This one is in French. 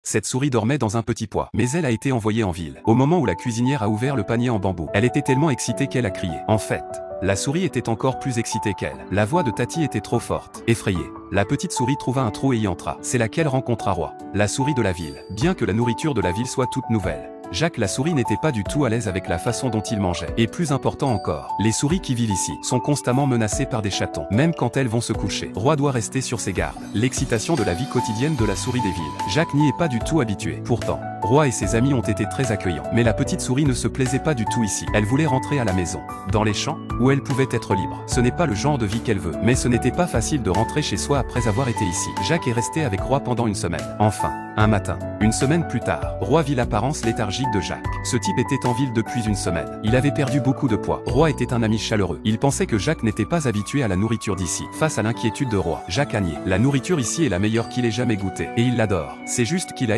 Cette souris dormait dans un petit pois, mais elle a été envoyée en ville. Au moment où la cuisinière a ouvert le panier en bambou, elle était tellement excitée qu'elle a crié. En fait, la souris était encore plus excitée qu'elle. La voix de Tati était trop forte. Effrayée, la petite souris trouva un trou et y entra. C'est là qu'elle rencontra Roi, la souris de la ville. Bien que la nourriture de la ville soit toute nouvelle, Jacques la souris n'était pas du tout à l'aise avec la façon dont il mangeait. Et plus important encore, les souris qui vivent ici sont constamment menacées par des chatons, même quand elles vont se coucher. Roi doit rester sur ses gardes. L'excitation de la vie quotidienne de la souris des villes. Jacques n'y est pas du tout habitué. Pourtant, Roi et ses amis ont été très accueillants. Mais la petite souris ne se plaisait pas du tout ici. Elle voulait rentrer à la maison, dans les champs, où elle pouvait être libre. Ce n'est pas le genre de vie qu'elle veut. Mais ce n'était pas facile de rentrer chez soi après avoir été ici. Jacques est resté avec Roi pendant une semaine. Enfin, un matin, une semaine plus tard, Roi vit l'apparence léthargique de Jacques. Ce type était en ville depuis une semaine. Il avait perdu beaucoup de poids. Roi était un ami chaleureux. Il pensait que Jacques n'était pas habitué à la nourriture d'ici. Face à l'inquiétude de Roi, Jacques a nié. La nourriture ici est la meilleure qu'il ait jamais goûtée. Et il l'adore. C'est juste qu'il a